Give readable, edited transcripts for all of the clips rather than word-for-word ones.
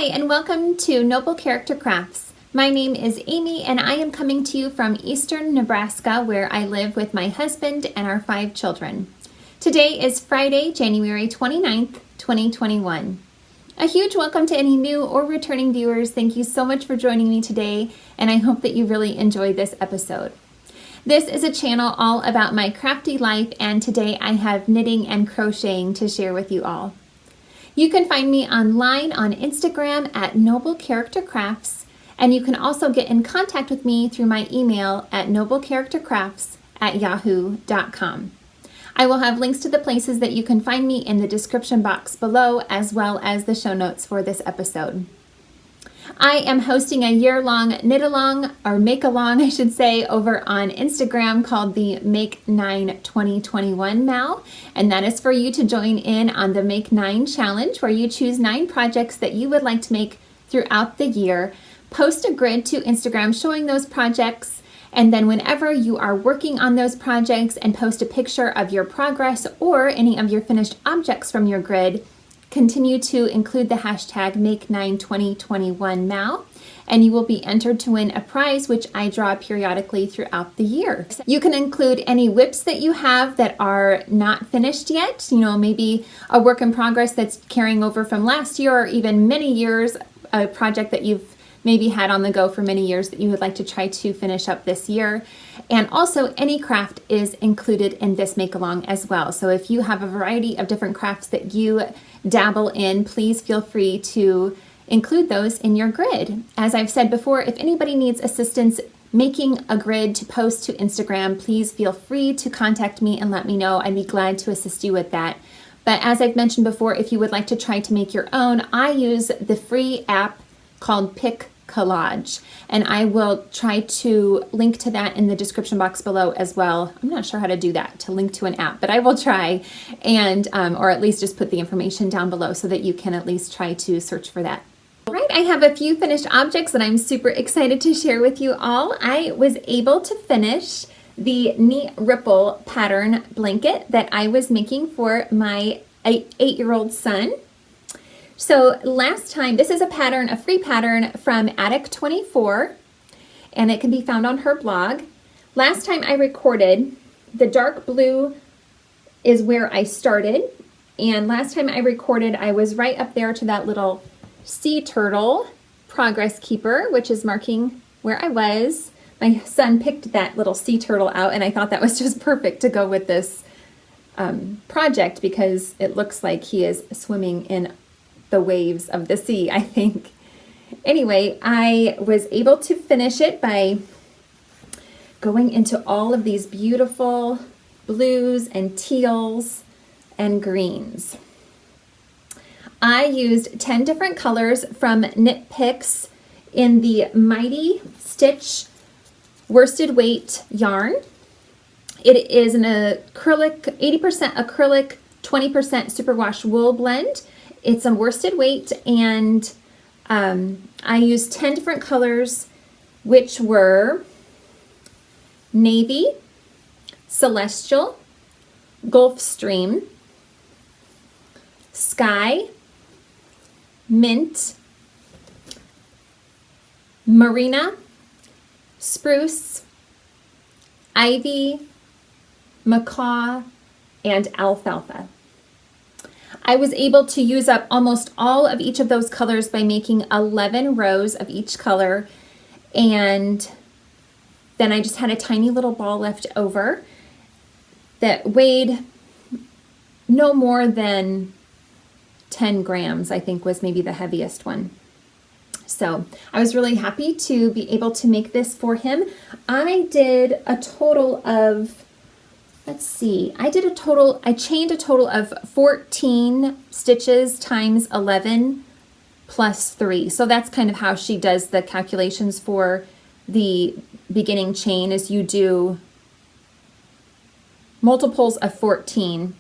Hi, and welcome to Noble Character Crafts. My name is Amy, and I am coming to you from eastern Nebraska, where I live with my husband and our 5 children. Today is Friday, January 29th, 2021. A huge welcome to any new or returning viewers. Thank you so much for joining me today, and I hope that you really enjoyed this episode. This is a channel all about my crafty life, and today I have knitting and crocheting to share with you all. You can find me online on Instagram at Noble Character Crafts, and you can also get in contact with me through my email at noblecharactercrafts@yahoo.com. I will have links to the places that you can find me in the description box below, as well as the show notes for this episode. I am hosting a year-long knit-along, or make-along I should say, over on Instagram called the Make 9 2021 Mal, and that is for you to join in on the Make 9 challenge, where you choose 9 projects that you would like to make throughout the year. Post a grid to Instagram showing those projects, and then whenever you are working on those projects, and post a picture of your progress or any of your finished objects from your grid, continue to include the hashtag Make92021Mal, and you will be entered to win a prize, which I draw periodically throughout the year. You can include any WIPs that you have that are not finished yet, maybe a work in progress that's carrying over from last year or even many years, a project that you've maybe had on the go for many years that you would like to try to finish up this year. And also any craft is included in this make along as well. So if you have a variety of different crafts that you dabble in, please feel free to include those in your grid. As I've said before, if anybody needs assistance making a grid to post to Instagram, please feel free to contact me and let me know. I'd be glad to assist you with that. But as I've mentioned before, if you would like to try to make your own, I use the free app called Picks Collage, and I will try to link to that in the description box below as well. I'm not sure how to do that, to link to an app, but I will try, and or at least just put the information down below so that you can at least try to search for that. All right, I have a few finished objects that I'm super excited to share with you all. I was able to finish the Neat Ripple pattern blanket that I was making for my 8-year-old son. So last time, this is a pattern, a free pattern from Attic 24, and it can be found on her blog. Last time I recorded, the dark blue is where I started, and last time I recorded, I was right up there to that little sea turtle progress keeper, which is marking where I was. My son picked that little sea turtle out, and I thought that was just perfect to go with this project because it looks like he is swimming in the waves of the sea, I think. Anyway, I was able to finish it by going into all of these beautiful blues and teals and greens. I used 10 different colors from Knit Picks in the Mighty Stitch worsted weight yarn. It is an acrylic, 80% acrylic, 20% superwash wool blend. It's a worsted weight, and I used 10 different colors, which were Navy, Celestial, Gulfstream, Sky, Mint, Marina, Spruce, Ivy, Macaw, and Alfalfa. I was able to use up almost all of each of those colors by making 11 rows of each color, and then I just had a tiny little ball left over that weighed no more than 10 grams, I think was maybe the heaviest one. So I was really happy to be able to make this for him. I did a total of, let's see, I chained a total of 14 stitches times 11 plus 3. So that's kind of how she does the calculations for the beginning chain, is you do multiples of 14.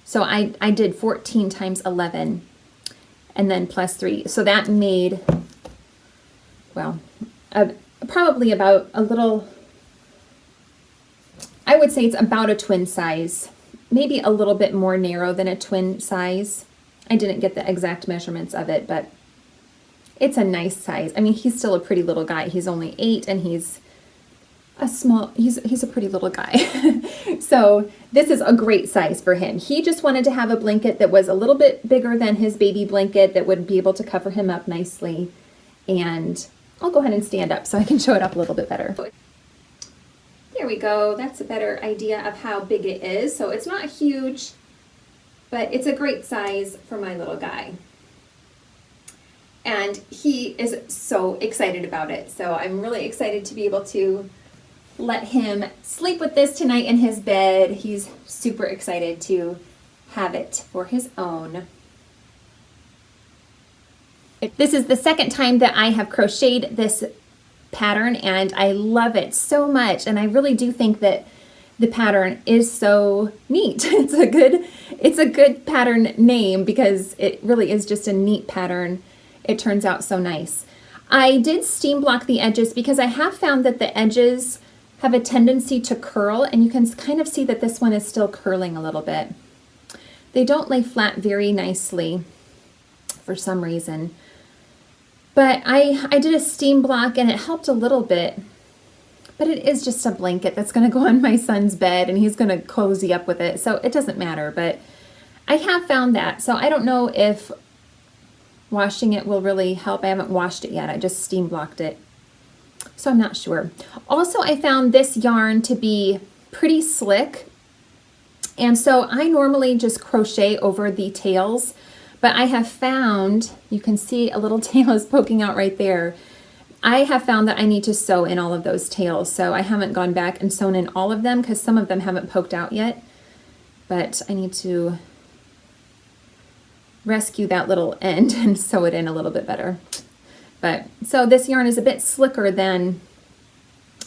So I did 14 times 11 and then plus 3. So that made, well, probably about a little, I would say it's about a twin size, maybe a little bit more narrow than a twin size I didn't get the exact measurements of it, but it's a nice size. I mean, he's still a pretty little guy. He's only 8 and he's a pretty little guy. So this is a great size for him. He just wanted to have a blanket that was a little bit bigger than his baby blanket that would be able to cover him up nicely. And I'll go ahead and stand up so I can show it up a little bit better. There we go. That's a better idea of how big it is. So it's not huge, but it's a great size for my little guy. And he is so excited about it. So I'm really excited to be able to let him sleep with this tonight in his bed. He's super excited to have it for his own. This is the second time that I have crocheted this pattern and I love it so much, and I really do think that the pattern is so neat. It's a good pattern name because it really is just a neat pattern. It turns out so nice. I did steam block the edges because I have found that the edges have a tendency to curl, and you can kind of see that this one is still curling a little bit. They don't lay flat very nicely for some reason. But I did a steam block and it helped a little bit, but it is just a blanket that's going to go on my son's bed and he's going to cozy up with it. So it doesn't matter, but I have found that. So I don't know if washing it will really help. I haven't washed it yet. I just steam blocked it. So I'm not sure. Also, I found this yarn to be pretty slick. And so I normally just crochet over the tails. But I have found, you can see a little tail is poking out right there. I have found that I need to sew in all of those tails. So I haven't gone back and sewn in all of them because some of them haven't poked out yet. But I need to rescue that little end and sew it in a little bit better. But so this yarn is a bit slicker than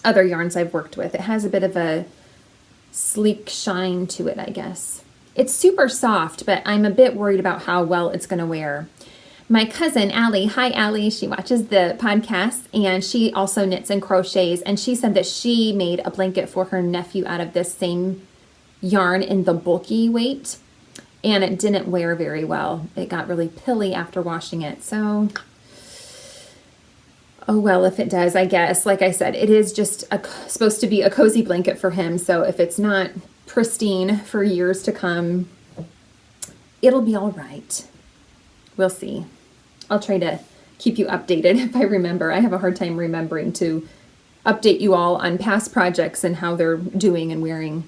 other yarns I've worked with. It has a bit of a sleek shine to it, I guess. It's super soft, but I'm a bit worried about how well it's going to wear. My cousin, Allie, hi Allie, she watches the podcast and she also knits and crochets, and she said that she made a blanket for her nephew out of this same yarn in the bulky weight, and it didn't wear very well. It got really pilly after washing it, so oh well if it does, I guess. Like I said, it is just supposed to be a cozy blanket for him, so if it's not pristine for years to come, it'll be all right. We'll see. I'll try to keep you updated if I remember. I have a hard time remembering to update you all on past projects and how they're doing and wearing.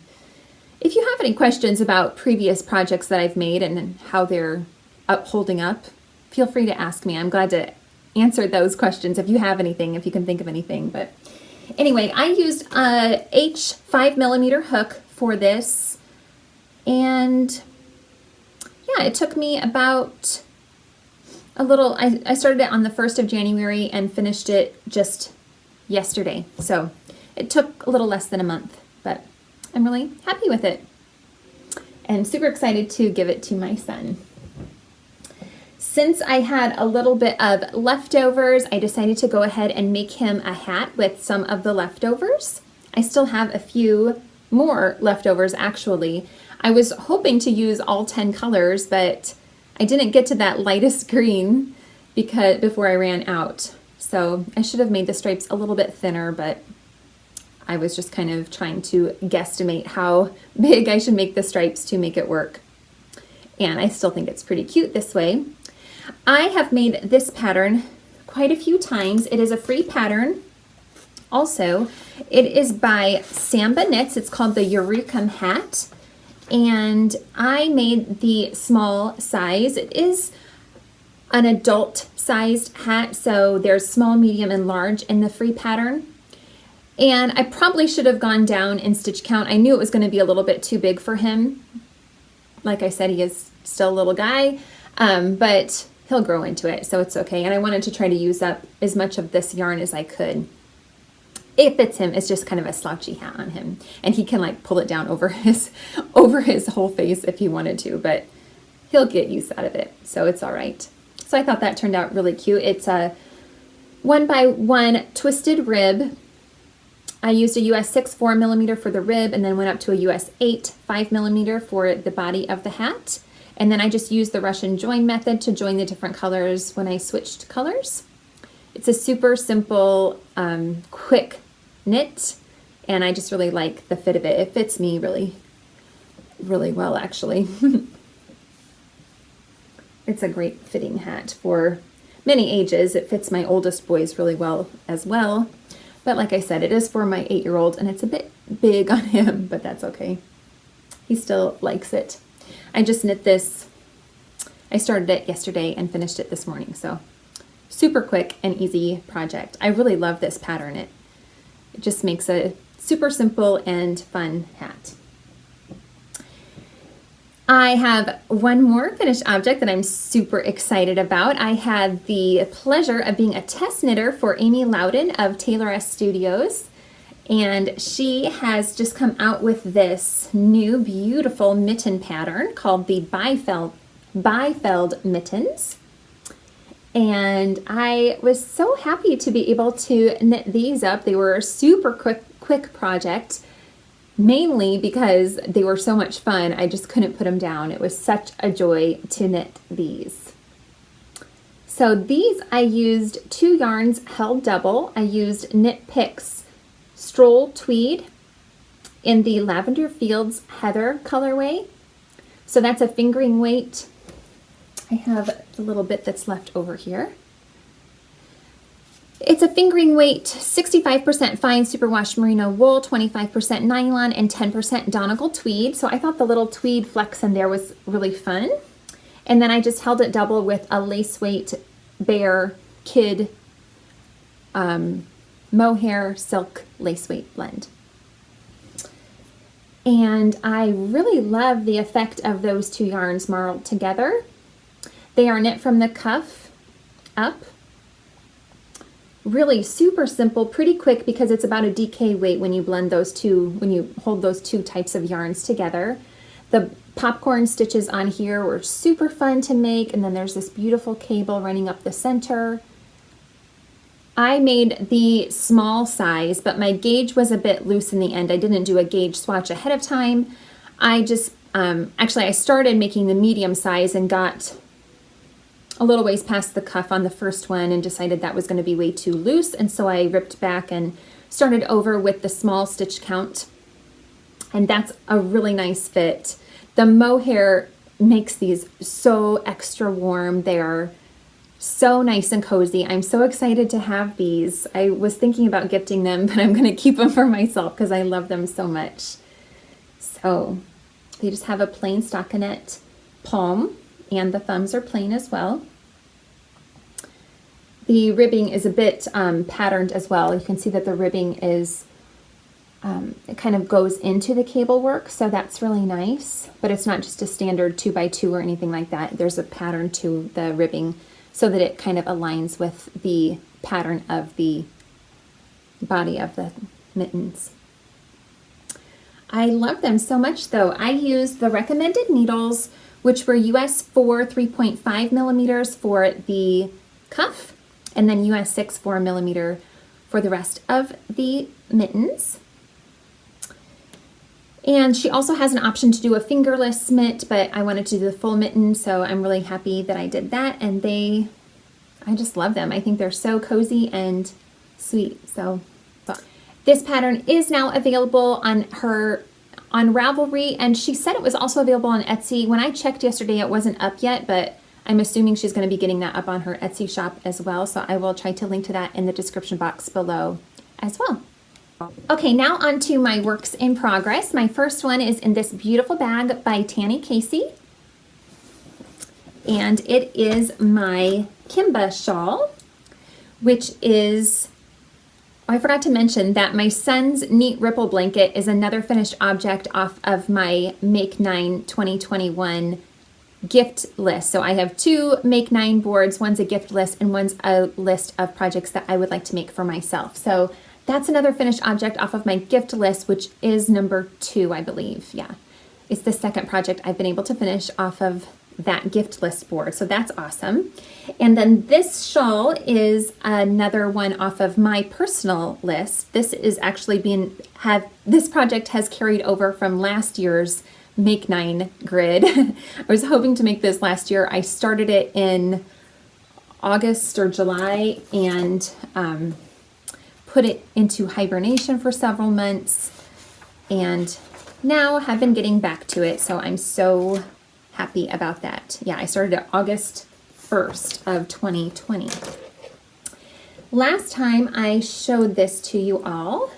If you have any questions about previous projects that I've made and how they're holding up, feel free to ask me. I'm glad to answer those questions if you have anything, if you can think of anything. But anyway, I used a H5mm hook for this, and yeah, it took me about a little, I started it on the 1st of January and finished it just yesterday, so it took a little less than a month, but I'm really happy with it and super excited to give it to my son. Since I had a little bit of leftovers, I decided to go ahead and make him a hat with some of the leftovers. I still have a few more leftovers actually. I was hoping to use all 10 colors, but I didn't get to that lightest green before I ran out. So I should have made the stripes a little bit thinner, but I was just kind of trying to guesstimate how big I should make the stripes to make it work. And I still think it's pretty cute this way. I have made this pattern quite a few times. It is a free pattern. Also, it is by SambaKnits. It's called the Urucum Hat, and I made the small size. It is an adult-sized hat, so there's small, medium, and large in the free pattern. And I probably should have gone down in stitch count. I knew it was going to be a little bit too big for him. Like I said, he is still a little guy, but he'll grow into it, so it's okay. And I wanted to try to use up as much of this yarn as I could. It fits him. It's just kind of a slouchy hat on him, and he can like pull it down over his whole face if he wanted to, but he'll get use out of it, so it's all right. So I thought that turned out really cute. It's a 1x1 twisted rib. I used a US 6 4mm for the rib, and then went up to a US 8 5mm for the body of the hat. And then I just used the Russian join method to join the different colors when I switched colors. It's a super simple, quick knit, and I just really like the fit of it. It fits me really, really well, actually. It's a great fitting hat for many ages. It fits my oldest boys really well as well. But like I said, it is for my 8-year-old, and it's a bit big on him, but that's okay. He still likes it. I just knit this. I started it yesterday and finished it this morning, so super quick and easy project. I really love this pattern. It just makes a super simple and fun hat. I have one more finished object that I'm super excited about. I had the pleasure of being a test knitter for Amy Lowden of Taylor S Studios, and she has just come out with this new beautiful mitten pattern called the Byfeld Mittens. And I was so happy to be able to knit these up. They were a super quick project, mainly because they were so much fun. I just couldn't put them down. It was such a joy to knit these. So these I used 2 yarns held double. I used Knit Picks Stroll Tweed in the Lavender Fields Heather colorway. So that's a fingering weight. I have the little bit that's left over here. It's a fingering weight, 65% fine superwash merino wool, 25% nylon, and 10% Donegal tweed. So I thought the little tweed flex in there was really fun. And then I just held it double with a lace weight Bear Kid Mohair Silk lace weight blend. And I really love the effect of those 2 yarns marled together. They are knit from the cuff up. Really super simple, pretty quick because it's about a DK weight when you blend those two, when you hold those 2 types of yarns together. The popcorn stitches on here were super fun to make, and then there's this beautiful cable running up the center. I made the small size, but my gauge was a bit loose in the end. I didn't do a gauge swatch ahead of time. I just, actually I started making the medium size and got a little ways past the cuff on the first one and decided that was going to be way too loose, and so I ripped back and started over with the small stitch count, and that's a really nice fit. The mohair makes these so extra warm. They are so nice and cozy. I'm so excited to have these. I was thinking about gifting them, but I'm going to keep them for myself because I love them so much. So they just have a plain stockinette palm, and the thumbs are plain as well. The ribbing is a bit patterned as well. You can see that the ribbing is, it kind of goes into the cable work, so that's really nice, but it's not just a standard 2x2 or anything like that. There's a pattern to the ribbing so that it kind of aligns with the pattern of the body of the mittens. I love them so much though. I used the recommended needles, which were US 4 3.5 millimeters for the cuff, and then US 6 4 millimeter for the rest of the mittens. And she also has an option to do a fingerless mitt, but I wanted to do the full mitten, so I'm really happy that I did that. And I just love them. I think they're so cozy and sweet. So this pattern is now available on Ravelry, and she said it was also available on Etsy. When I checked yesterday, it wasn't up yet, but I'm assuming she's going to be getting that up on her Etsy shop as well. So I will try to link to that in the description box below as well. Okay, now on to my works in progress. My first one is in this beautiful bag by Tanny Casey. And it is my Kimba shawl, which is, I forgot to mention that my son's neat ripple blanket is another finished object off of my Make 9 2021 gift list. So I have 2 Make 9 boards. One's a gift list and one's a list of projects that I would like to make for myself. So that's another finished object off of my gift list, which is number 2, I believe. Yeah, it's the second project I've been able to finish off of that gift list board. So that's awesome. And then this shawl is another one off of my personal list. This is actually this project has carried over from last year's Make 9 grid. I was hoping to make this last year. I started it in August or July and put it into hibernation for several months, and now have been getting back to it. So I'm so happy about that. Yeah, I started it August 1st of 2020. Last time I showed this to you all,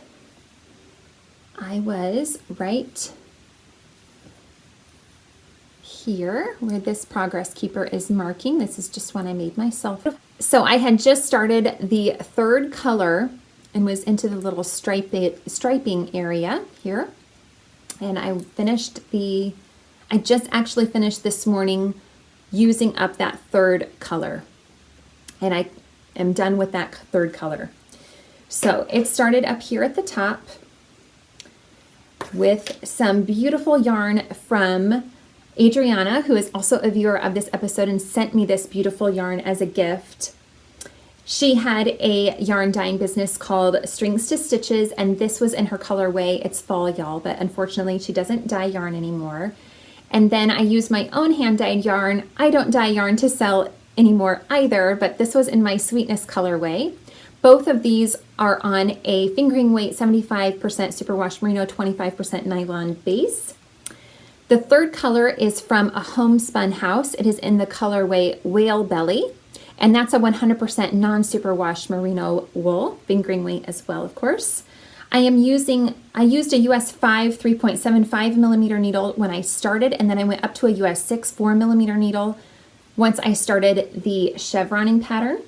I was right here where this progress keeper is marking. This is just one I made myself. So I had just started the 3rd color and was into the little striping area here. And I just actually finished this morning using up that 3rd color. And I am done with that 3rd color. So it started up here at the top with some beautiful yarn from Adriana, who is also a viewer of this episode and sent me this beautiful yarn as a gift. She had a yarn dyeing business called Strings to Stitches, and this was in her colorway. It's fall, y'all, but unfortunately she doesn't dye yarn anymore. And then I used my own hand-dyed yarn. I don't dye yarn to sell anymore either, but this was in my Sweetness colorway. Both of these are on a fingering weight 75% superwash merino, 25% nylon base. The 3rd color is from a Homespun house. It is in the colorway Whale Belly, and that's a 100% non-superwash merino wool, fingering weight as well, of course. I used a US 5 3.75 millimeter needle when I started, and then I went up to a US 6 4 millimeter needle once I started the chevroning pattern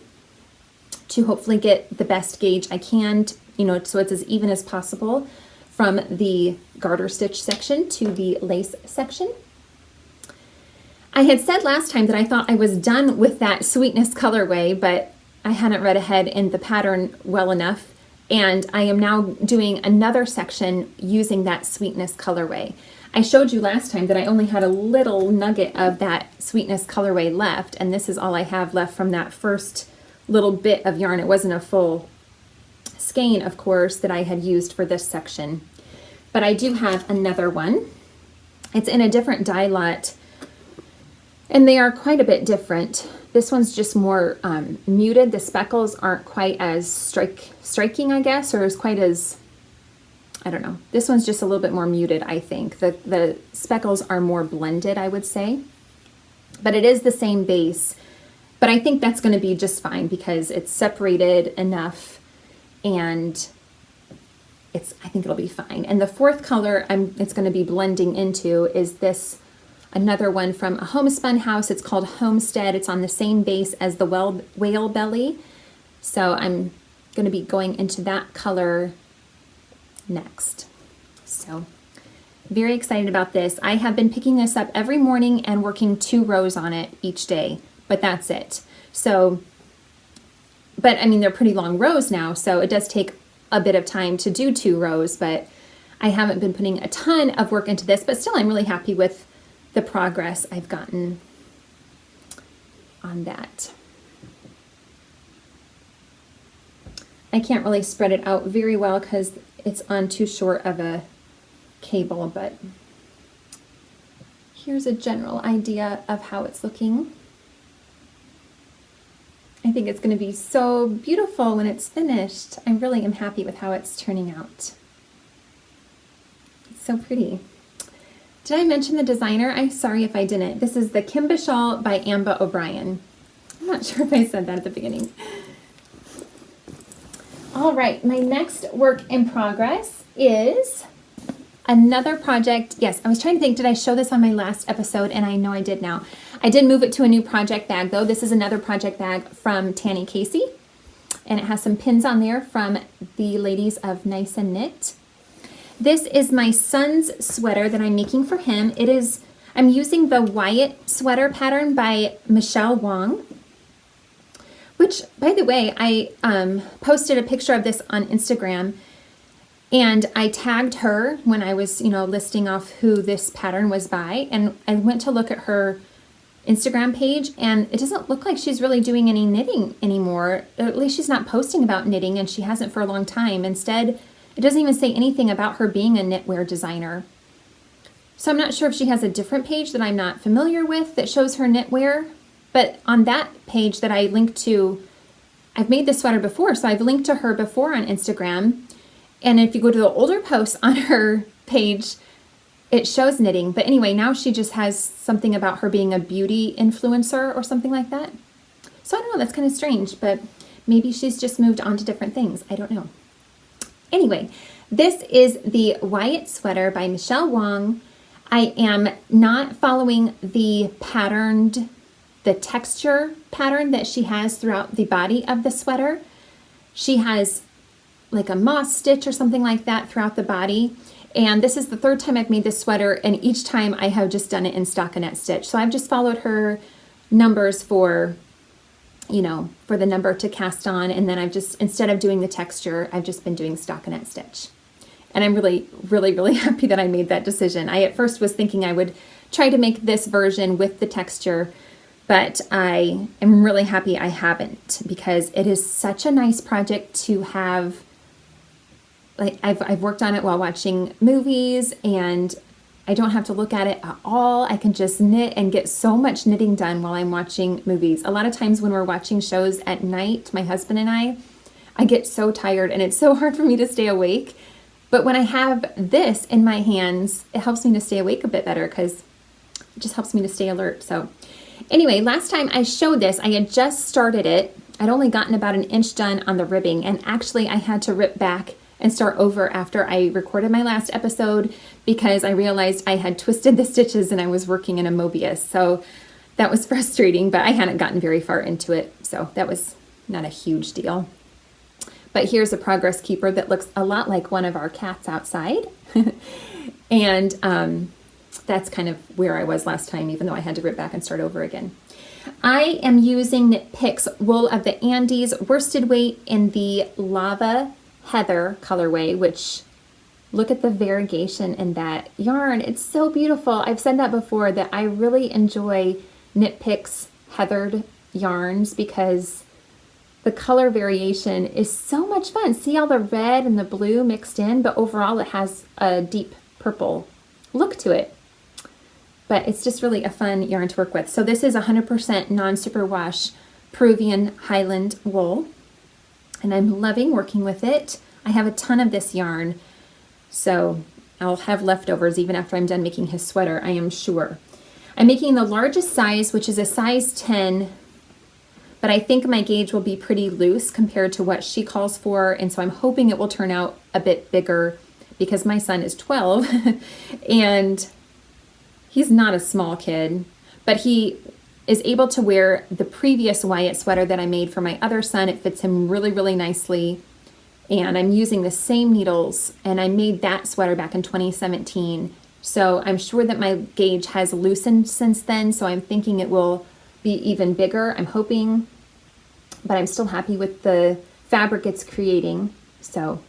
to hopefully get the best gauge I can, so it's as even as possible from the garter stitch section to the lace section. I had said last time that I thought I was done with that Sweetness colorway, but I hadn't read ahead in the pattern well enough, and I am now doing another section using that Sweetness colorway. I showed you last time that I only had a little nugget of that Sweetness colorway left, and this is all I have left from that first little bit of yarn. It wasn't a full skein, of course, that I had used for this section, but I do have another one. It's in a different dye lot, and they are quite a bit different. This one's just more muted. The speckles aren't quite as striking, I guess, or as quite as, I don't know. This one's just a little bit more muted, I think. The speckles are more blended, I would say, but it is the same base. But I think that's going to be just fine because it's separated enough, and I think it'll be fine. And the 4th color it's going to be blending into is this, another one from a Homespun house. It's called Homestead. It's on the same base as the Whale Belly. So I'm going to be going into that color next. So very excited about this. I have been picking this up every morning and working 2 rows on it each day, but that's it. So, but I mean, they're pretty long rows now, so it does take a bit of time to do 2 rows, but I haven't been putting a ton of work into this, but still I'm really happy with the progress I've gotten on that. I can't really spread it out very well because it's on too short of a cable, but here's a general idea of how it's looking. I think it's going to be so beautiful when it's finished. I really am happy with how it's turning out. It's so pretty. Did I mention the designer? I'm sorry if I didn't. This is the Kimba shawl by Ambah O'Brien. I'm not sure if I said that at the beginning. All right, my next work in progress is another project. Yes, I was trying to think, did I show this on my last episode? And I know I did now. I did move it to a new project bag though. This is another project bag from Tanny Casey, and it has some pins on there from the ladies of Nice and Knit. This is my son's sweater that I'm making for him. I'm using the Wyatt sweater pattern by Michele Wang, which, by the way, I posted a picture of this on Instagram, and I tagged her when I was, listing off who this pattern was by, and I went to look at her Instagram page, and it doesn't look like she's really doing any knitting anymore. At least she's not posting about knitting, and she hasn't for a long time. Instead, it doesn't even say anything about her being a knitwear designer. So I'm not sure if she has a different page that I'm not familiar with that shows her knitwear, but on that page that I linked to, I've made this sweater before, so I've linked to her before on Instagram. And if you go to the older posts on her page, it shows knitting. But anyway, now she just has something about her being a beauty influencer or something like that. So I don't know, that's kind of strange, but maybe she's just moved on to different things. I don't know. Anyway, this is the Wyatt sweater by Michele Wang. I am not following the texture pattern that she has throughout the body of the sweater. She has like a moss stitch or something like that throughout the body. And this is the third time I've made this sweater, and each time I have just done it in stockinette stitch. So I've just followed her numbers for, you know, for the number to cast on, and then I've just, instead of doing the texture, I've just been doing stockinette stitch. And I'm really, really, really happy that I made that decision. I at first was thinking I would try to make this version with the texture, but I am really happy I haven't, because it is such a nice project to have. Like I've worked on it while watching movies, and I don't have to look at it at all. I can just knit and get so much knitting done while I'm watching movies. A lot of times when we're watching shows at night, my husband and I get so tired and it's so hard for me to stay awake. But when I have this in my hands, it helps me to stay awake a bit better, because it just helps me to stay alert. So anyway, last time I showed this, I had just started it. I'd only gotten about an inch done on the ribbing, and actually I had to rip back and start over after I recorded my last episode, because I realized I had twisted the stitches and I was working in a Mobius. So that was frustrating, but I hadn't gotten very far into it, so that was not a huge deal. But here's a progress keeper that looks a lot like one of our cats outside. And that's kind of where I was last time, even though I had to rip back and start over again. I am using Knit Picks Wool of the Andes worsted weight in the Lavender Heather colorway, which, look at the variegation in that yarn. It's so beautiful. I've said that before, that I really enjoy Knit Picks heathered yarns because the color variation is so much fun. See all the red and the blue mixed in, but overall it has a deep purple look to it. But it's just really a fun yarn to work with. So this is 100% non-superwash Peruvian Highland wool, and I'm loving working with it. I have a ton of this yarn, so I'll have leftovers even after I'm done making his sweater, I am sure. I'm making the largest size, which is a size 10, but I think my gauge will be pretty loose compared to what she calls for, and so I'm hoping it will turn out a bit bigger, because my son is 12 and he's not a small kid, but he is able to wear the previous Wyatt sweater that I made for my other son. It fits him really, really nicely, and I'm using the same needles, and I made that sweater back in 2017, so I'm sure that my gauge has loosened since then, so I'm thinking it will be even bigger, I'm hoping, but I'm still happy with the fabric it's creating, so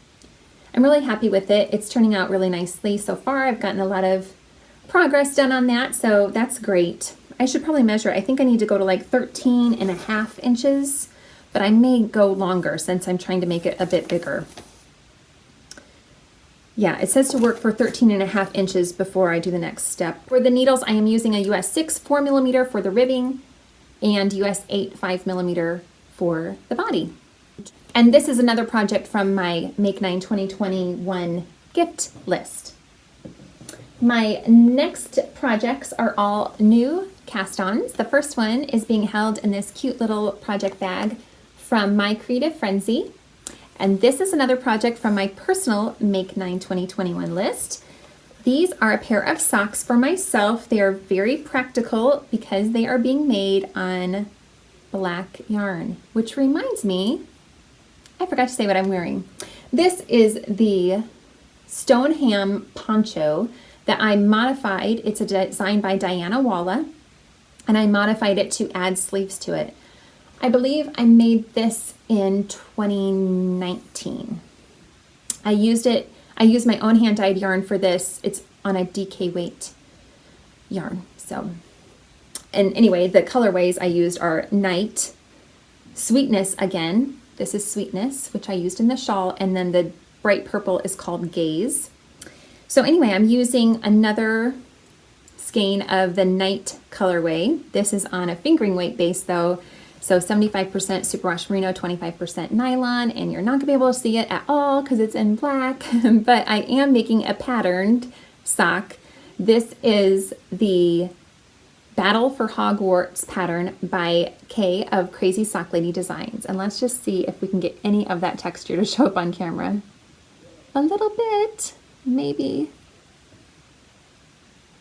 I'm really happy with it. It's turning out really nicely so far. I've gotten a lot of progress done on that, so that's great. I should probably measure. I think I need to go to like 13.5 inches, but I may go longer since I'm trying to make it a bit bigger. Yeah, it says to work for 13.5 inches before I do the next step. For the needles, I am using a US 6 4mm for the ribbing and US 8 5mm for the body. And this is another project from my Make 9 2021 gift list. My next projects are all new cast-ons. The first one is being held in this cute little project bag from My Creative Frenzy. And this is another project from my personal Make 9 2021 list. These are a pair of socks for myself. They are very practical because they are being made on black yarn, which reminds me, I forgot to say what I'm wearing. This is the Stoneham Poncho that I modified. It's a design by Dianna Walla, and I modified it to add sleeves to it. I believe I made this in 2019. I used my own hand-dyed yarn for this. It's on a DK weight yarn. So, and anyway, the colorways I used are Night, Sweetness again. This is Sweetness, which I used in the shawl, and then the bright purple is called Gaze. So anyway, I'm using another skein of the Night colorway. This is on a fingering weight base though, so 75% superwash merino, 25% nylon, and you're not gonna be able to see it at all because it's in black, but I am making a patterned sock. This is the Battle for Hogwarts pattern by Kay of Crazy Sock Lady Designs. And let's just see if we can get any of that texture to show up on camera. A little bit, maybe.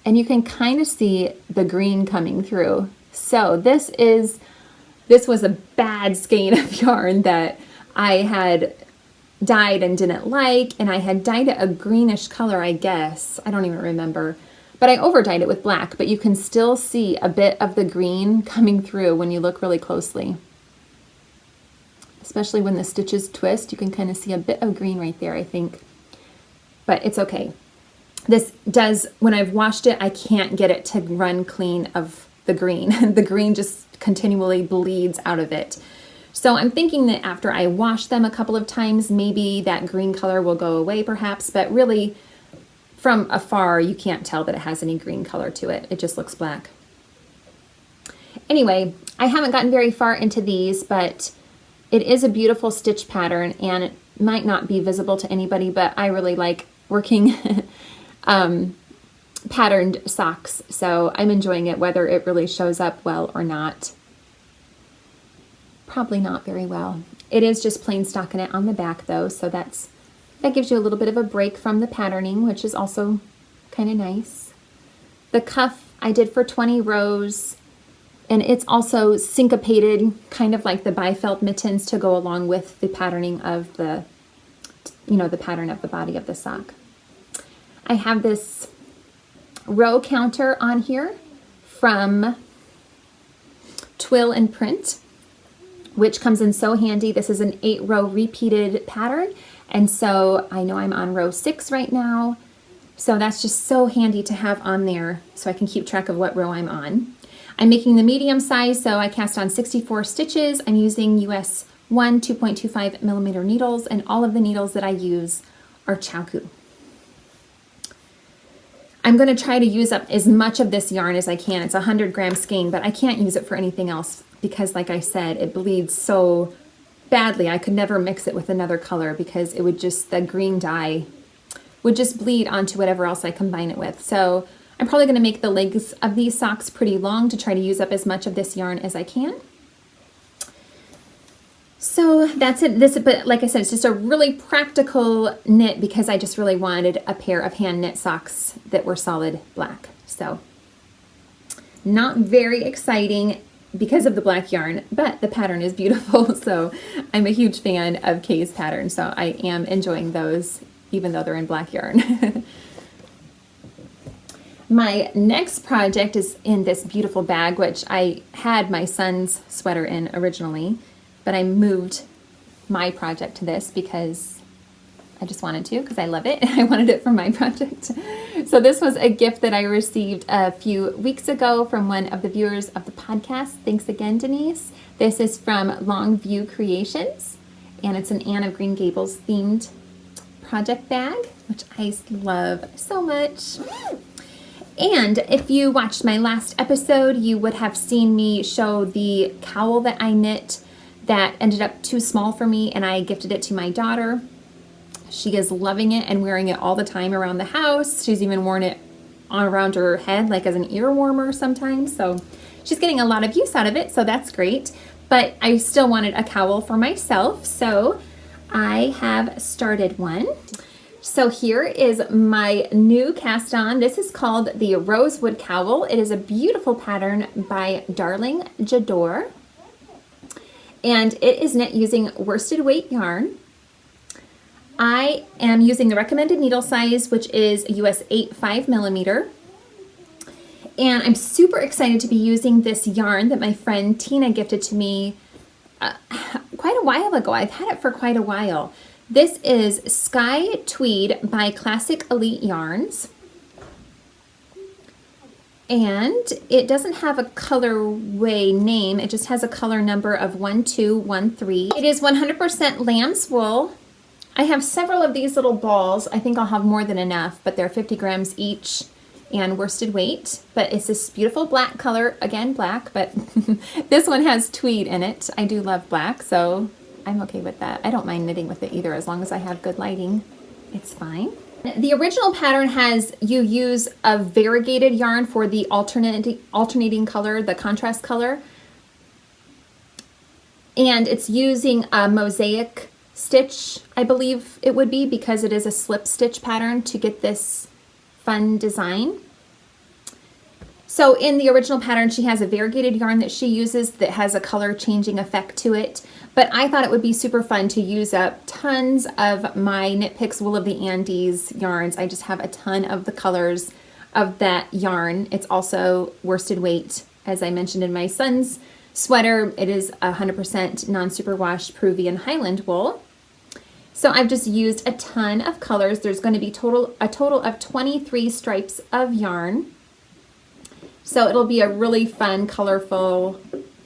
And you can kind of see the green coming through. So this was a bad skein of yarn that I had dyed and didn't like, and I had dyed it a greenish color, I guess. I don't even remember. But I over-dyed it with black, but you can still see a bit of the green coming through when you look really closely. Especially when the stitches twist, you can kind of see a bit of green right there, I think. But it's okay. This does, when I've washed it, I can't get it to run clean of the green. The green just continually bleeds out of it. So I'm thinking that after I wash them a couple of times, maybe that green color will go away perhaps, but really, from afar, you can't tell that it has any green color to it. It just looks black. Anyway, I haven't gotten very far into these, but it is a beautiful stitch pattern, and it might not be visible to anybody, but I really like working patterned socks, so I'm enjoying it, whether it really shows up well or not. Probably not very well. It is just plain stockinette on the back though, so that gives you a little bit of a break from the patterning, which is also kind of nice. The cuff I did for 20 rows, and it's also syncopated, kind of like the Byfeld mittens, to go along with the patterning of the, the pattern of the body of the sock. I have this row counter on here from Twill and Print, which comes in so handy. This is an 8-row repeated pattern. And so I know I'm on row 6 right now. So that's just so handy to have on there so I can keep track of what row I'm on. I'm making the medium size, so I cast on 64 stitches. I'm using US 1 2.25 millimeter needles, and all of the needles that I use are Chowku. I'm going to try to use up as much of this yarn as I can. It's a 100-gram skein, but I can't use it for anything else because, like I said, it bleeds so badly. I could never mix it with another color because it would just, the green dye would just bleed onto whatever else I combine it with. So I'm probably going to make the legs of these socks pretty long to try to use up as much of this yarn as I can. So that's it. But like I said, it's just a really practical knit because I just really wanted a pair of hand knit socks that were solid black. So not very exciting because of the black yarn, but the pattern is beautiful. So I'm a huge fan of Kay's pattern. So I am enjoying those, even though they're in black yarn. My next project is in this beautiful bag, which I had my son's sweater in originally, but I moved my project to this because I just wanted to, because I love it and I wanted it for my project. So this was a gift that I received a few weeks ago from one of the viewers of the podcast. Thanks again, Denise. This is from Longview Creations, and it's an Anne of Green Gables themed project bag, which I love so much. And if you watched my last episode, you would have seen me show the cowl that I knit that ended up too small for me, and I gifted it to my daughter. She is loving it and wearing it all the time around the house. She's even worn it on around her head, like as an ear warmer sometimes. So she's getting a lot of use out of it, so that's great. But I still wanted a cowl for myself, so I have started one. So here is my new cast on. This is called the Rosewood Cowl. It is a beautiful pattern by Darling Jadore, and it is knit using worsted weight yarn. I am using the recommended needle size, which is US 8 5mm. And I'm super excited to be using this yarn that my friend Tina gifted to me quite a while ago. I've had it for quite a while. This is Sky Tweed by Classic Elite Yarns. And it doesn't have a colorway name. It just has a color number of 1213. It is 100% lamb's wool. I have several of these little balls. I think I'll have more than enough, but they're 50 grams each. and worsted weight, but it's this beautiful black color, again black, but this one has tweed in it. I do love black, so I'm okay with that. I don't mind knitting with it either, as long as I have good lighting, it's fine. The original pattern has you use a variegated yarn for the alternating color, the contrast color, and it's using a mosaic stitch, I believe it would be, because it is a slip stitch pattern to get this fun design. So in the original pattern, she has a variegated yarn that she uses that has a color changing effect to it. But I thought it would be super fun to use up tons of my Knit Picks Wool of the Andes yarns. I just have a ton of the colors of that yarn. It's also worsted weight, as I mentioned in my son's sweater. It is 100% non-superwash Peruvian Highland wool. So I've just used a ton of colors. There's going to be a total of 23 stripes of yarn. So it'll be a really fun, colorful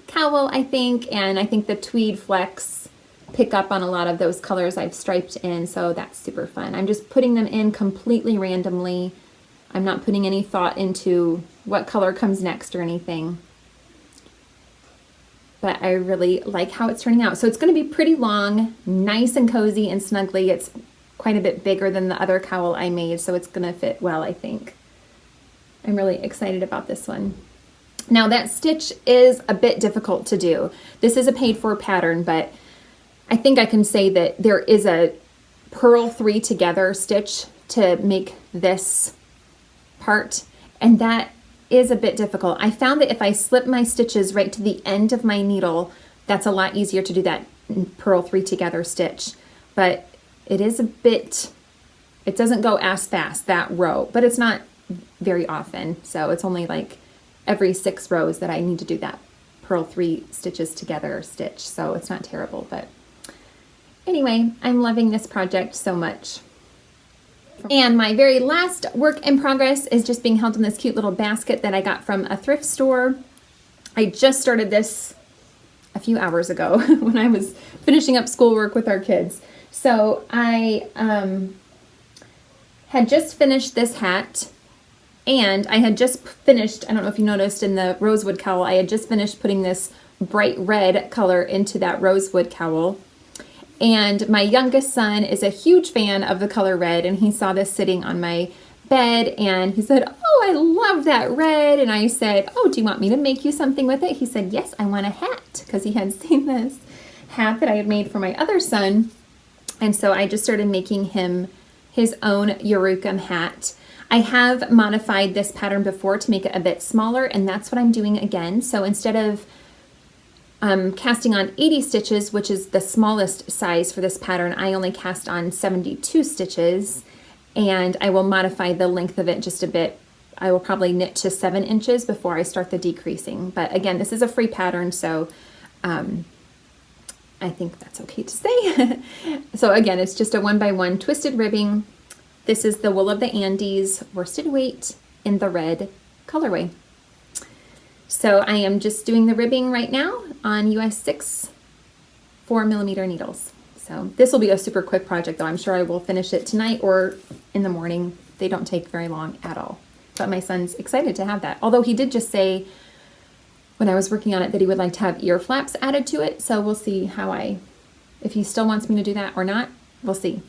cowl, I think, and I think the tweed flecks pick up on a lot of those colors I've striped in, so that's super fun. I'm just putting them in completely randomly. I'm not putting any thought into what color comes next or anything. But I really like how it's turning out. So it's going to be pretty long, nice and cozy and snuggly. It's quite a bit bigger than the other cowl I made, so it's going to fit well, I think. I'm really excited about this one. Now that stitch is a bit difficult to do. This is a paid for pattern, but I think I can say that there is a purl 3 together stitch to make this part, and that is a bit difficult. I found that if I slip my stitches right to the end of my needle, that's a lot easier to do that purl 3 together stitch. But it is a bit, it doesn't go as fast, that row, but it's not very often. So it's only like every 6 rows that I need to do that purl 3 stitches together stitch. So it's not terrible, but anyway, I'm loving this project so much. And my very last work in progress is just being held in this cute little basket that I got from a thrift store. I just started this a few hours ago when I was finishing up schoolwork with our kids. So I had just finished this hat, and I had just finished, I don't know if you noticed in the Rosewood cowl, I had just finished putting this bright red color into that Rosewood cowl. And my youngest son is a huge fan of the color red, and he saw this sitting on my bed and he said, "Oh, I love that red." And I said, "Oh, do you want me to make you something with it?" He said, "Yes, I want a hat," because he had seen this hat that I had made for my other son. And so I just started making him his own Urucum hat. I have modified this pattern before to make it a bit smaller, and that's what I'm doing again. So instead of casting on 80 stitches, which is the smallest size for this pattern, I only cast on 72 stitches, and I will modify the length of it just a bit. I will probably knit to 7 inches before I start the decreasing. But again, this is a free pattern, so I think that's okay to say. So again, it's just a 1x1 twisted ribbing. This is the Wool of the Andes worsted weight in the red colorway. So I am just doing the ribbing right now on US 6 4mm needles. So this will be a super quick project though. I'm sure I will finish it tonight or in the morning. They don't take very long at all. But my son's excited to have that. Although he did just say when I was working on it that he would like to have ear flaps added to it. So we'll see if he still wants me to do that or not. We'll see.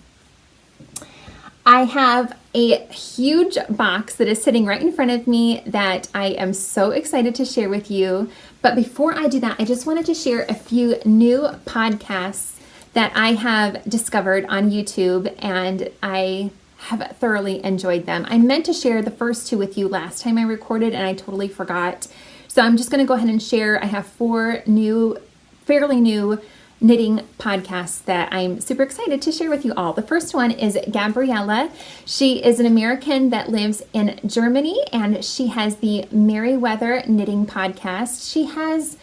I have a huge box that is sitting right in front of me that I am so excited to share with you. But before I do that, I just wanted to share a few new podcasts that I have discovered on YouTube, and I have thoroughly enjoyed them. I meant to share the first 2 with you last time I recorded, and I totally forgot. So I'm just going to go ahead and share. I have 4 new, fairly new knitting podcasts that I'm super excited to share with you all. The first one is Gabriella. She is an American that lives in Germany, and she has the Merryweather Knitting podcast. She has,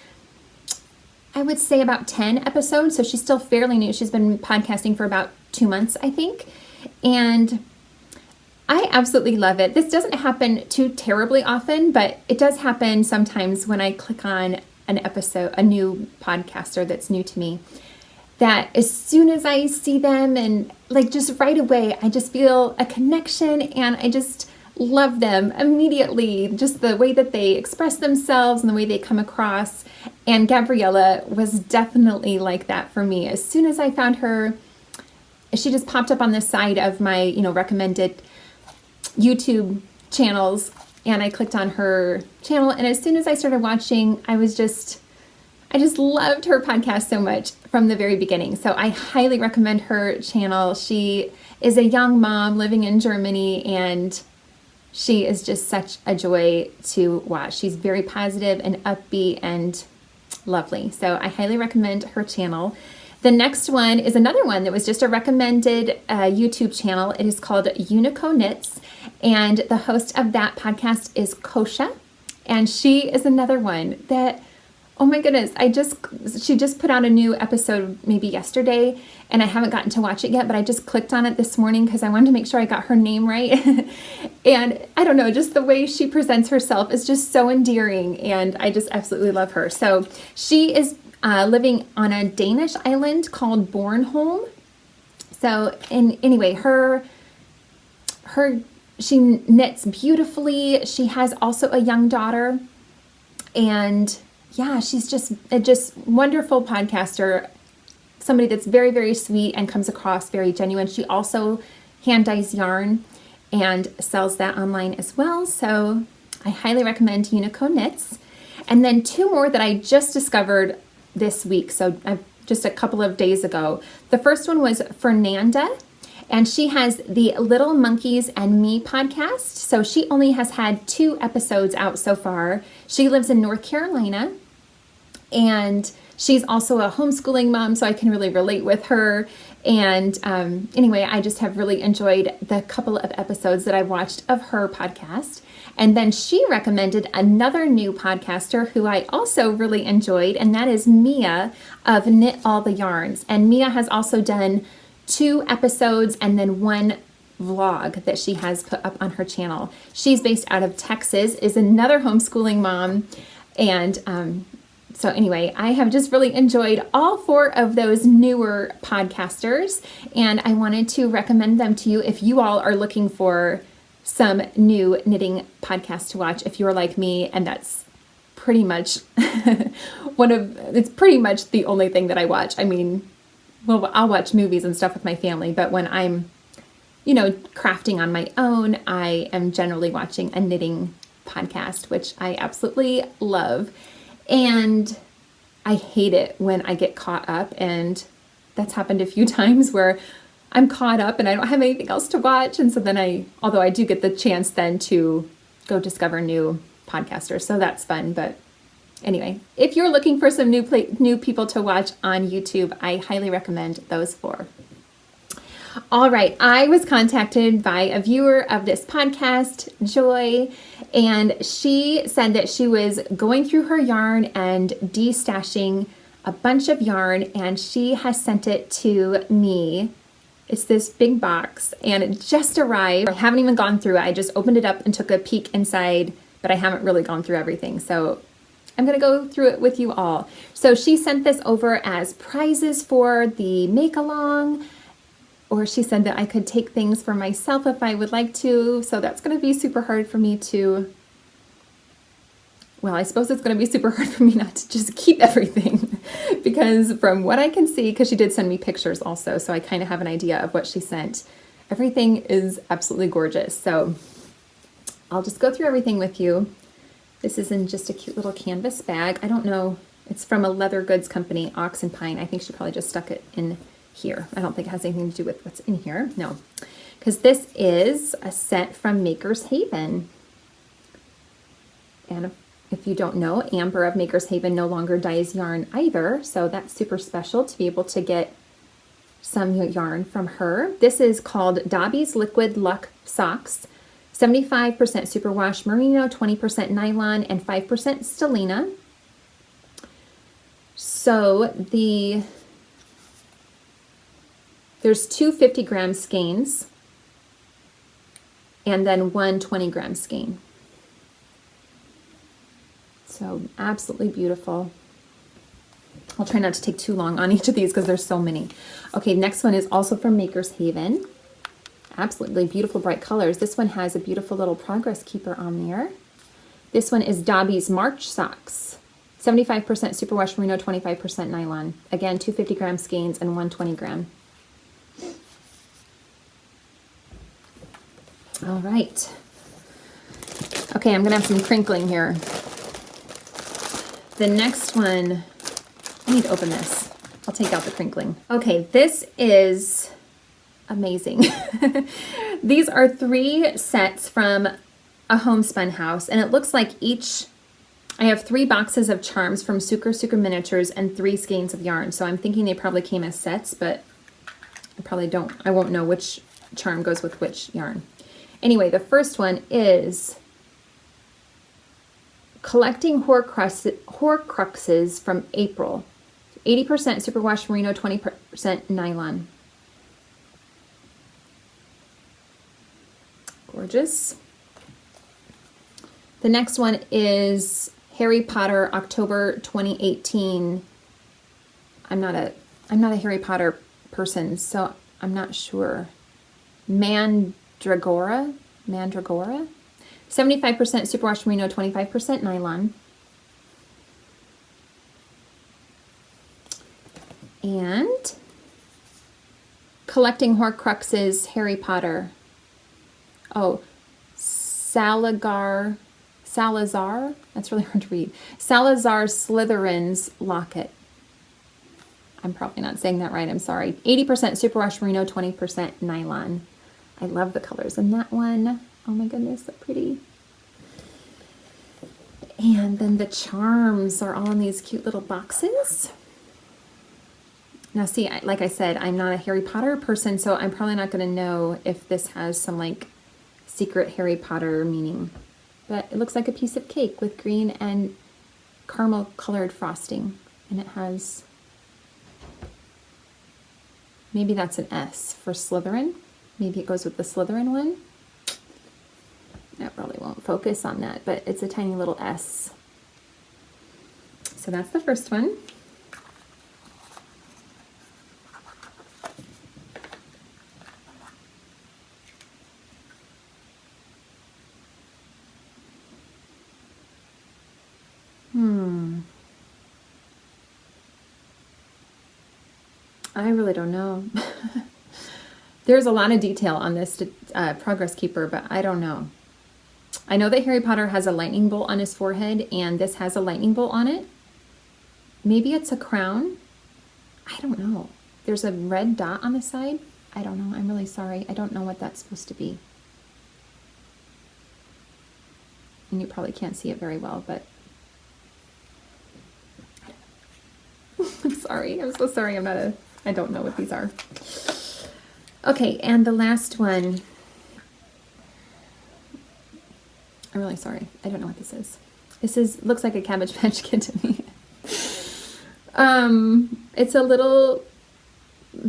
I would say, about 10 episodes, so she's still fairly new. She's been podcasting for about 2 months, I think, and I absolutely love it. This doesn't happen too terribly often, but it does happen sometimes when I click on an episode, a new podcaster that's new to me, that as soon as I see them and like just right away, I just feel a connection, and love them immediately. Just the way that they express themselves and the way they come across. And Gabriella was definitely like that for me. As soon as I found her, she just popped up on the side of my, recommended YouTube channels, and I clicked on her channel, and as soon as I started watching, I just loved her podcast so much from the very beginning. So I highly recommend her channel. She is a young mom living in Germany, and she is just such a joy to watch. She's very positive and upbeat and lovely. So I highly recommend her channel. The next one is another one that was just a recommended YouTube channel. It is called Urucum Knits, and the host of that podcast is Kosha, and she is another one that, oh my goodness, she just put out a new episode maybe yesterday, and I haven't gotten to watch it yet, but I just clicked on it this morning because I wanted to make sure I got her name right. And I don't know, just the way she presents herself is just so endearing, and I just absolutely love her. So she is living on a Danish island called Bornholm. So anyway, she knits beautifully. She has also a young daughter, and yeah, she's just a wonderful podcaster, somebody that's very, very sweet and comes across very genuine. She also hand dyes yarn and sells that online as well. So I highly recommend Urucum Knits. And then two more that I just discovered this week, so just a couple of days ago. The first one was Fernanda, and she has the Little Monkeysand Me podcast. So she only has had 2 episodes out so far. She lives in North Carolina, and she's also a homeschooling mom, so I can really relate with her. And anyway, I just have really enjoyed the couple of episodes that I've watched of her podcast. And then she recommended another new podcaster who I also really enjoyed, and that is Mia of Knit All the Yarns. And Mia has also done 2 episodes and then 1 vlog that she has put up on her channel. She's based out of Texas, is another homeschooling mom, and so anyway, I have just really enjoyed all 4 of those newer podcasters, and I wanted to recommend them to you if you all are looking for some new knitting podcasts to watch. If you're like me, and that's pretty much it's pretty much the only thing that I watch. I mean, well, I'll watch movies and stuff with my family, but when I'm, crafting on my own, I am generally watching a knitting podcast, which I absolutely love. And I hate it when I get caught up, and that's happened a few times where I'm caught up and I don't have anything else to watch. And so then although I do get the chance then to go discover new podcasters, so that's fun. But anyway, if you're looking for some new people to watch on YouTube, I highly recommend those 4. All right, I was contacted by a viewer of this podcast, Joy, and she said that she was going through her yarn and destashing a bunch of yarn, and she has sent it to me. It's this big box, and it just arrived. I haven't even gone through it. I just opened it up and took a peek inside, but I haven't really gone through everything. So I'm going to go through it with you all. So she sent this over as prizes for the make-along, or she said that I could take things for myself if I would like to. So that's going to be super hard for me to, well, I suppose it's going to be super hard for me not to just keep everything because from what I can see, because she did send me pictures also, so I kind of have an idea of what she sent. Everything is absolutely gorgeous. So I'll just go through everything with you. This is in just a cute little canvas bag. I don't know. It's from a leather goods company, Ox and Pine. I think she probably just stuck it in here. I don't think it has anything to do with what's in here. No, because this is a set from Maker's Haven. And if you don't know, Ambah of Maker's Haven no longer dyes yarn either. So that's super special to be able to get some yarn from her. This is called Dobby's Liquid Luck Socks. 75% superwash merino, 20% nylon, and 5% stellina. So there's 2 50-gram skeins and then 1 20-gram skein. So absolutely beautiful. I'll try not to take too long on each of these because there's so many. Okay, next one is also from Maker's Haven. Absolutely beautiful bright colors. This one has a beautiful little progress keeper on there. This one is Dobby's March Socks. 75% superwash merino, 25% nylon. Again, 250 gram skeins and 120 gram. All right. Okay, I'm gonna have some crinkling here. The next one, I need to open this. I'll take out the crinkling. Okay, this is amazing. These are 3 sets from a homespun house, and it looks like I have 3 boxes of charms from Sucre Miniatures and 3 skeins of yarn. So I'm thinking they probably came as sets, but I won't know which charm goes with which yarn. Anyway, the first one is Collecting Horcruxes from April. 80% superwash merino, 20% nylon. Gorgeous. The next one is Harry Potter October 2018. I'm not a Harry Potter person, so I'm not sure. Mandragora. 75% superwash merino, 25% nylon. And Collecting Horcruxes Harry Potter. Oh, Salazar, that's really hard to read. Salazar Slytherin's Locket. I'm probably not saying that right, I'm sorry. 80% superwash merino, 20% nylon. I love the colors in that one. Oh my goodness, so pretty. And then the charms are all in these cute little boxes. Now see, like I said, I'm not a Harry Potter person, so I'm probably not going to know if this has some like secret Harry Potter meaning. But it looks like a piece of cake with green and caramel colored frosting. And it has, maybe that's an S for Slytherin. Maybe it goes with the Slytherin one. That probably won't focus on that, but it's a tiny little S. So that's the first one. I really don't know. There's a lot of detail on this progress keeper, but I don't know. I know that Harry Potter has a lightning bolt on his forehead, and this has a lightning bolt on it. Maybe it's a crown. I don't know. There's a red dot on the side. I don't know. I'm really sorry. I don't know what that's supposed to be. And you probably can't see it very well, but I'm sorry. I'm so sorry. I don't know what these are. Okay, and the last one. I'm really sorry. I don't know what this is. Looks like a Cabbage Patch Kid to me. It's a little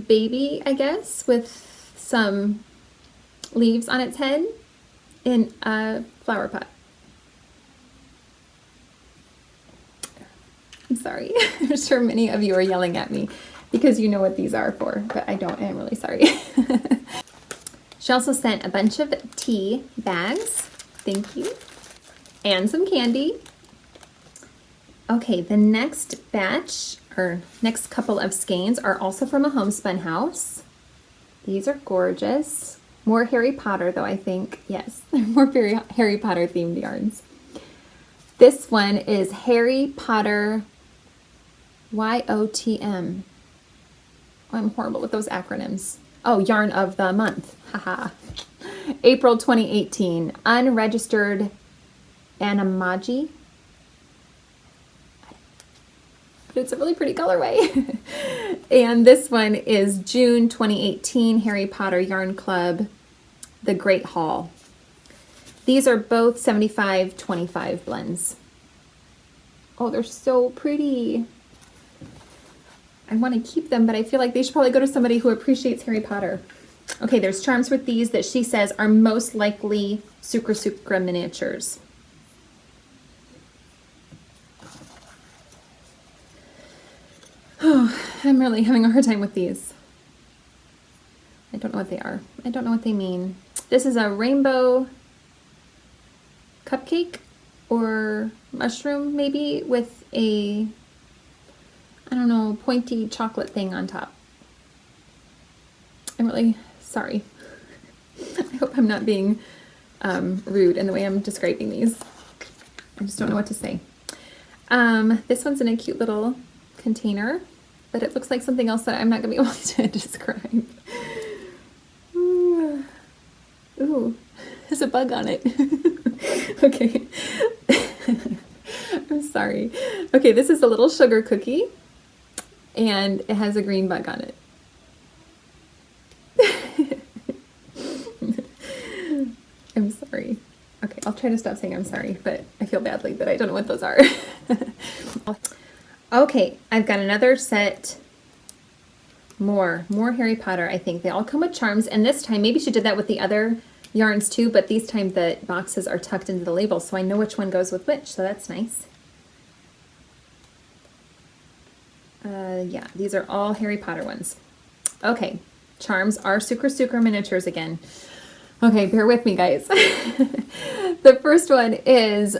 baby, I guess, with some leaves on its head in a flower pot. I'm sorry. I'm sure many of you are yelling at me because you know what these are for, but I don't, and I'm really sorry. She also sent a bunch of tea bags. Thank you. And some candy. Okay, the next batch, or next couple of skeins, are also from a homespun house. These are gorgeous. More Harry Potter, though, I think. Yes, they're more very Harry Potter themed yarns. This one is Harry Potter YOTM. Oh, I'm horrible with those acronyms. Oh, Yarn of the Month. Haha. April 2018. Unregistered Animagi. But it's a really pretty colorway. And this one is June 2018, Harry Potter Yarn Club, The Great Hall. These are both 75-25 blends. Oh, they're so pretty. I want to keep them, but I feel like they should probably go to somebody who appreciates Harry Potter. Okay, there's charms with these that she says are most likely Sucre miniatures. Oh, I'm really having a hard time with these. I don't know what they are. I don't know what they mean. This is a rainbow cupcake or mushroom maybe with a, I don't know, pointy chocolate thing on top. I'm really sorry. I hope I'm not being rude in the way I'm describing these. I just don't know what to say. This one's in a cute little container, but it looks like something else that I'm not going to be able to describe. Ooh, there's a bug on it. Okay. I'm sorry. Okay, this is a little sugar cookie, and it has a green bug on it. I'm sorry. Okay, I'll try to stop saying I'm sorry, but I feel badly that I don't know what those are. Okay, I've got another set. More Harry Potter, I think. They all come with charms, and this time, maybe she did that with the other yarns too, but these time the boxes are tucked into the label, so I know which one goes with which, so that's nice. Yeah, these are all Harry Potter ones. Okay, charms are Sucre miniatures again. Okay, bear with me, guys. The first one is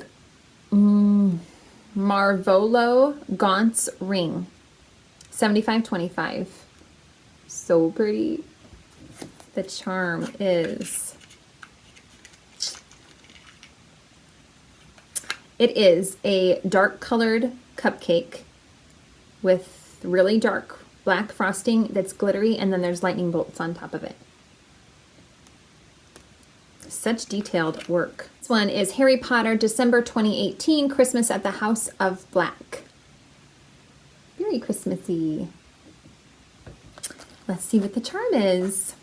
Marvolo Gaunt's Ring, 75.25. So pretty. The charm is, it is a dark colored cupcake with really dark black frosting that's glittery, and then there's lightning bolts on top of it. Such detailed work. This one is Harry Potter, December 2018, Christmas at the House of Black. Very Christmassy. Let's see what the charm is.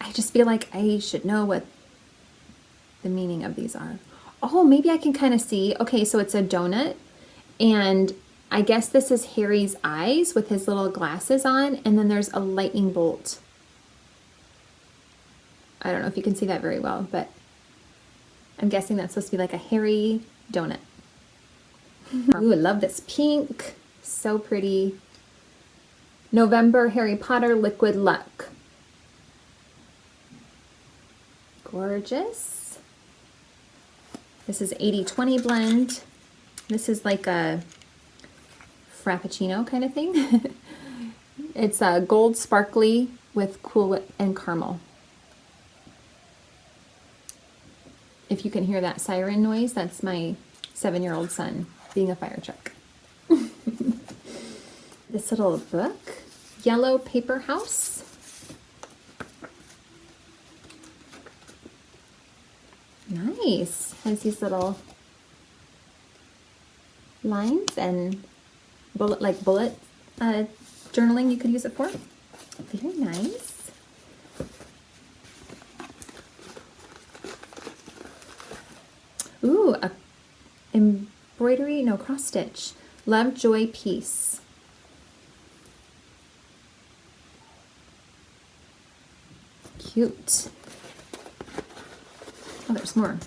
I just feel like I should know what the meaning of these are. Oh, maybe I can kind of see. Okay, so it's a donut, and I guess this is Harry's eyes with his little glasses on, and then there's a lightning bolt. I don't know if you can see that very well, but I'm guessing that's supposed to be like a Harry donut. Ooh, I love this pink. So pretty. November Harry Potter Liquid Luck. Gorgeous. This is 80-20 blend. This is like a Frappuccino kind of thing. It's a gold sparkly with Cool Whip and caramel. If you can hear that siren noise, that's my 7-year-old son being a fire truck. This little book, Yellow Paper House. Nice. Has these little lines and bullet journaling you could use it for. Very nice. Ooh, a embroidery, no, cross stitch. Love, Joy, Peace. Cute. Oh, there's more.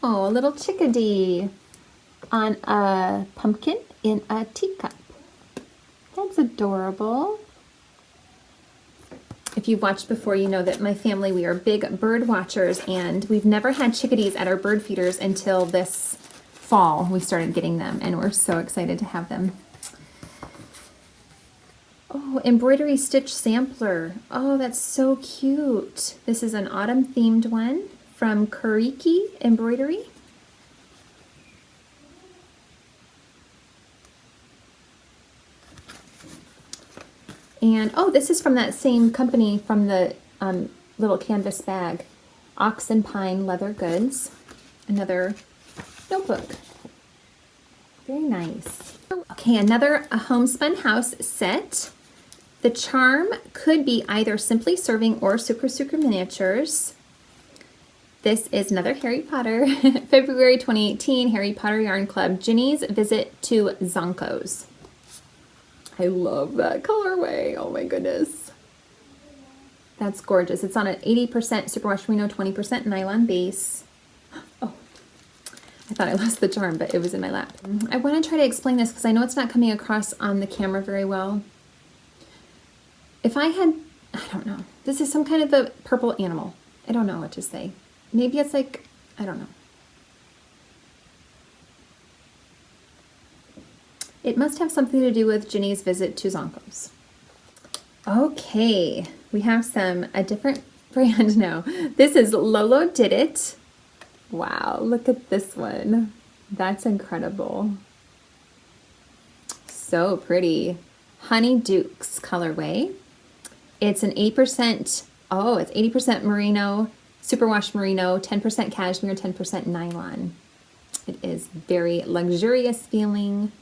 Oh, a little chickadee on a pumpkin in a teacup. That's adorable. If you've watched before, you know that my family, we are big bird watchers, and we've never had chickadees at our bird feeders until this fall. We started getting them, and we're so excited to have them. Oh, embroidery stitch sampler. Oh, that's so cute. This is an autumn themed one from Kuriki Embroidery. And oh, this is from that same company from the little canvas bag. Ox and Pine Leather Goods. Another notebook. Very nice. Okay, another Homespun House set. The charm could be either Simply Serving or Sucre Miniatures. This is another Harry Potter, February 2018, Harry Potter Yarn Club, Ginny's Visit to Zonko's. I love that colorway. Oh my goodness. That's gorgeous. It's on an 80% superwash merino, 20% nylon base. Oh, I thought I lost the charm, but it was in my lap. I want to try to explain this because I know it's not coming across on the camera very well. If I had, I don't know, this is some kind of a purple animal. I don't know what to say. Maybe it's like, I don't know. It must have something to do with Ginny's visit to Zonko's. Okay, we have a different brand now. This is Lolo Did It. Wow, look at this one. That's incredible. So pretty. Honey Dukes colorway. It's an 8%, oh, it's 80% merino, superwash merino, 10% cashmere, 10% nylon. It is very luxurious feeling.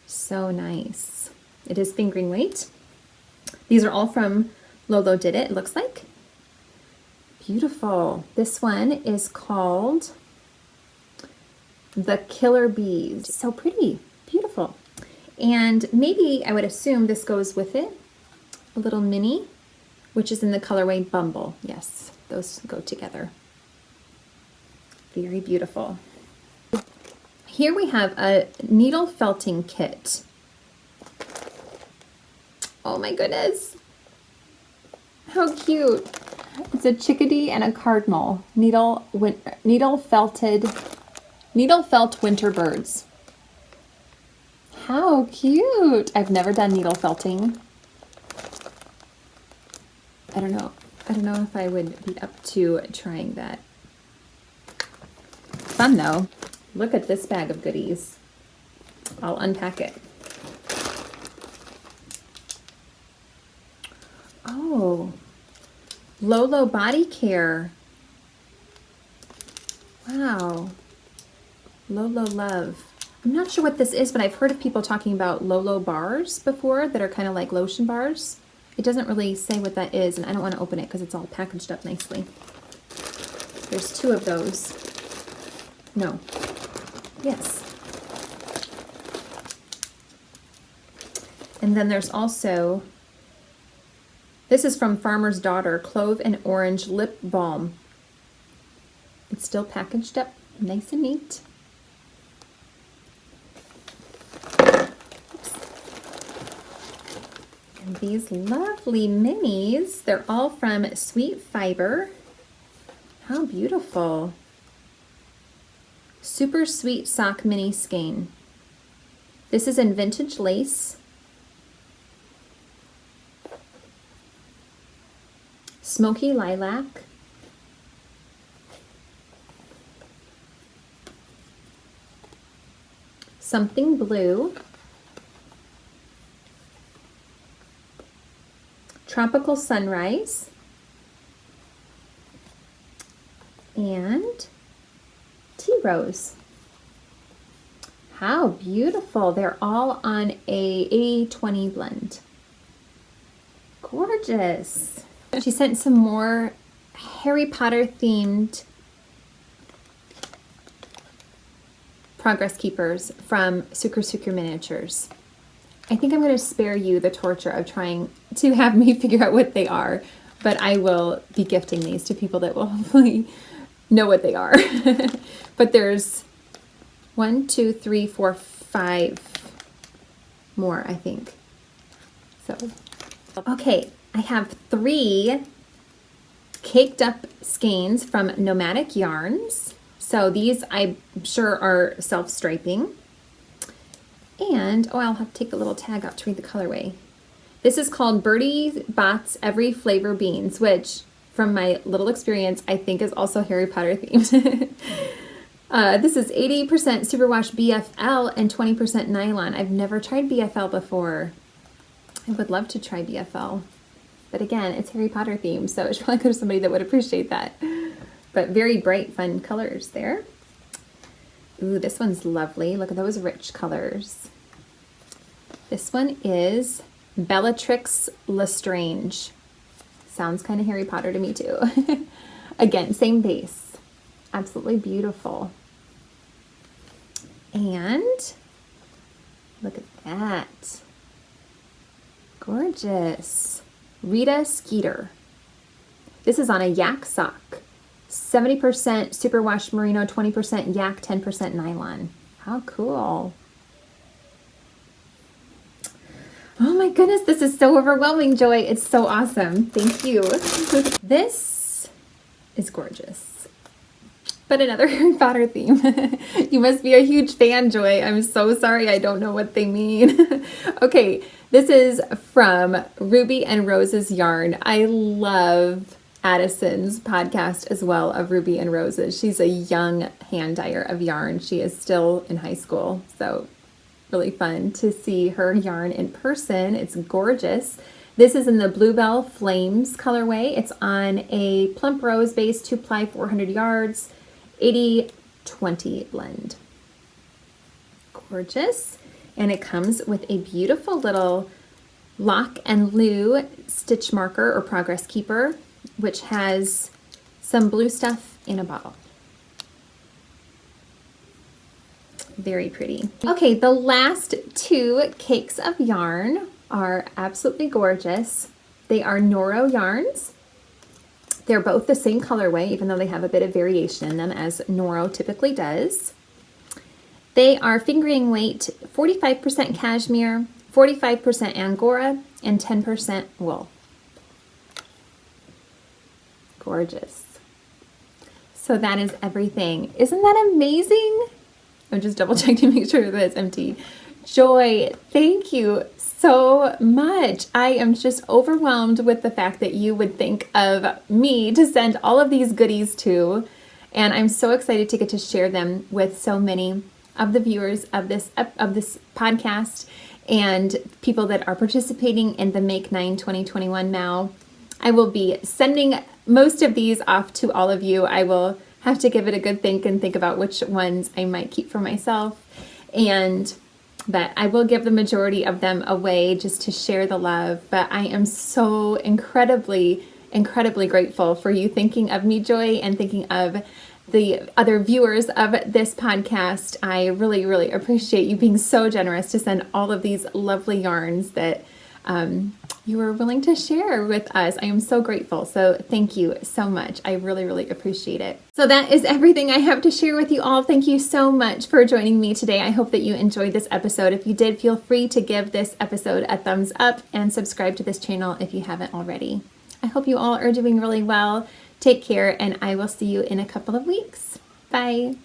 So nice. It is fingering weight. These are all from Lolo Did It, it looks like. Beautiful. This one is called the Killer Bees. So pretty, beautiful. And maybe I would assume this goes with it. A little mini, which is in the colorway Bumble. Yes, those go together. Very beautiful. Here we have a needle felting kit. Oh my goodness. How cute. It's a chickadee and a cardinal. Needle felt winter birds. How cute. I've never done needle felting. I don't know if I would be up to trying that. Fun though. Look at this bag of goodies. I'll unpack it. Oh, Lolo body care. Wow. Lolo love. I'm not sure what this is, but I've heard of people talking about Lolo bars before that are kind of like lotion bars. It doesn't really say what that is, and I don't want to open it because it's all packaged up nicely. There's 2 of those. No. Yes. And then there's also, this is from Farmer's Daughter, Clove and Orange Lip Balm. It's still packaged up nice and neat. And these lovely minis, they're all from Sweet Fiber. How beautiful. Super Sweet Sock Mini Skein. This is in vintage lace. Smoky lilac. Something blue. Tropical Sunrise. And Tea Rose. How beautiful. They're all on a 80-20 blend. Gorgeous. She sent some more Harry Potter themed Progress Keepers from Sucre Miniatures. I think I'm going to spare you the torture of trying to have me figure out what they are, but I will be gifting these to people that will hopefully know what they are. But there's 1, 2, 3, 4, 5 more, I think. So, okay, I have 3 caked up skeins from Nomadic Yarns. So these I'm sure are self-striping. And, oh, I'll have to take the little tag out to read the colorway. This is called Birdie Bots Every Flavor Beans, which from my little experience, I think is also Harry Potter themed. This is 80% superwash BFL and 20% nylon. I've never tried BFL before. I would love to try BFL. But again, it's Harry Potter themed, so it should probably go to somebody that would appreciate that. But very bright, fun colors there. Ooh, this one's lovely. Look at those rich colors. This one is Bellatrix Lestrange. Sounds kind of Harry Potter to me too. Again, same base. Absolutely beautiful. And look at that. Gorgeous. Rita Skeeter. This is on a yak sock. 70% superwash merino, 20% yak, 10% nylon. How cool. Oh my goodness, this is so overwhelming, Joy. It's so awesome. Thank you. This is gorgeous. But another Harry Potter theme. You must be a huge fan, Joy. I'm so sorry. I don't know what they mean. Okay, this is from Ruby and Rose's Yarn. I love Addison's podcast as well of Ruby and Roses. She's a young hand dyer of yarn. She is still in high school, so really fun to see her yarn in person. It's gorgeous. This is in the Bluebell Flames colorway. It's on a plump rose base, 2-ply, 400 yards, 80-20 blend. Gorgeous. And it comes with a beautiful little Lock and Loo stitch marker or progress keeper, which has some blue stuff in a bottle. Very pretty. Okay, the last two cakes of yarn are absolutely gorgeous. They are Noro yarns. They're both the same colorway, even though they have a bit of variation in them, as Noro typically does. They are fingering weight 45% cashmere, 45% Angora, and 10% wool. Gorgeous. So that is everything. Isn't that amazing? I'm just double checking to make sure that it's empty. Joy, thank you so much. I am just overwhelmed with the fact that you would think of me to send all of these goodies to, and I'm so excited to get to share them with so many of the viewers of this podcast and people that are participating in the Make 9 2021 now. I will be sending most of these off to all of you. I will have to give it a good think and think about which ones I might keep for myself, but I will give the majority of them away just to share the love. But I am so incredibly grateful for you thinking of me, Joy, and thinking of the other viewers of this podcast. I really appreciate you being so generous to send all of these lovely yarns that you were willing to share with us. I am so grateful. So thank you so much. I really appreciate it. So that is everything I have to share with you all. Thank you so much for joining me today. I hope that you enjoyed this episode. If you did, feel free to give this episode a thumbs up and subscribe to this channel if you haven't already. I hope you all are doing really well. Take care, and I will see you in a couple of weeks. Bye.